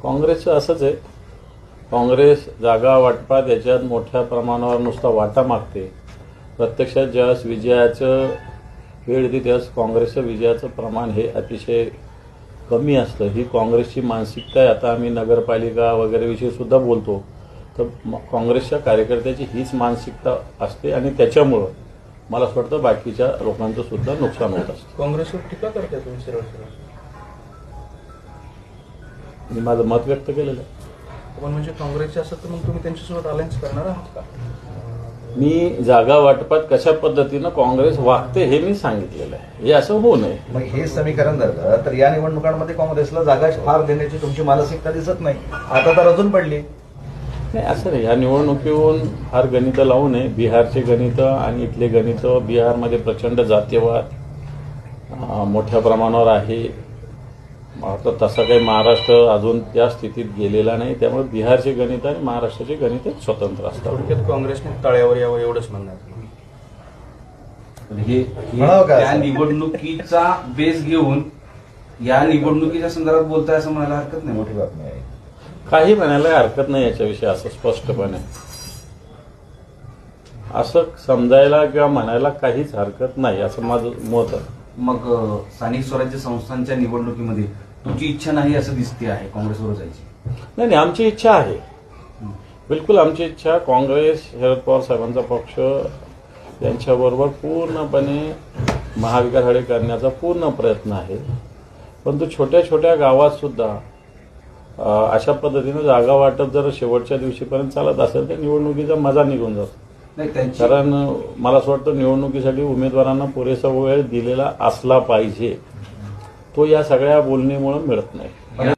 काँग्रेसचं असंच आहे. काँग्रेस जागा वाटपात याच्यात मोठ्या प्रमाणावर नुसता वाटा मागते. प्रत्यक्षात ज्यावेळेस विजयाचं वेळ येते त्यावेळेस काँग्रेसचं विजयाचं प्रमाण हे अतिशय कमी असतं. ही काँग्रेसची मानसिकता आहे. आता आम्ही नगरपालिका वगैरे विषयी सुद्धा बोलतो तर काँग्रेसच्या कार्यकर्त्याची हीच मानसिकता असते आणि त्याच्यामुळं मला असं वाटतं बाकीच्या लोकांचं सुद्धा नुकसान होत असतं. काँग्रेसवर टीका करताय तुम्ही सरळ सरळ. मी माझं मत व्यक्त केलेलं आहे. पण म्हणजे काँग्रेसचे असं तर मग तुम्ही त्यांच्यासोबत अलायन्स करणार आहात का? मी जागा वाटपात कशा पद्धतीनं काँग्रेस वागते हे मी सांगितलेलं आहे. हे असं होऊ नये. मग हे समीकरण झालं तर या निवडणुकांमध्ये काँग्रेसला जागा फार देण्याची तुमची मानसिकता दिसत नाही. आता तर अजून पडली नाही. असं नाही. ह्या निवडणुकीहून फार गणितं लावू नये. बिहारचे गणितं आणि इथले गणितं, बिहारमध्ये प्रचंड जातीयवाद मोठ्या प्रमाणावर आहे. आता तसं काही महाराष्ट्र अजून त्या स्थितीत गेलेला नाही. त्यामुळे बिहारचे गणित आणि महाराष्ट्राचे गणित स्वतंत्र असतात. थोडक्यात काँग्रेसने तळ्यावर यावं एवढंच म्हणणार. त्या निवडणुकीचा बेस घेऊन या निवडणुकीच्या संदर्भात बोलताय असं म्हणायला हरकत नाही. मोठी बातमी आहे. काही म्हणायला हरकत नाही याच्याविषयी असं स्पष्टपणे. असं समजायला किंवा म्हणायला काहीच हरकत नाही असं माझं मत आहे. मग स्थानिक स्वराज्य संस्थांच्या निवडणुकीमध्ये तुमची इच्छा नाही असं दिसते आहे काँग्रेसवर जायची? नाही, आमची इच्छा आहे. बिलकुल आमची इच्छा. काँग्रेस, शरद पवार साहेबांचा पक्ष यांच्याबरोबर पूर्णपणे महाविकास आघाडी करण्याचा पूर्ण प्रयत्न आहे. परंतु छोट्या छोट्या गावात सुद्धा अशा पद्धतीनं जागा वाटप जर शेवटच्या दिवशीपर्यंत चालत असेल तर निवडणुकीचा मजा निघून जातो. कारण मला असं वाटतं निवडणुकीसाठी उमेदवारांना पुरेसा वेळ दिलेला असला पाहिजे. तो या सगळ्या बोलणीमुळे मिळत नाही.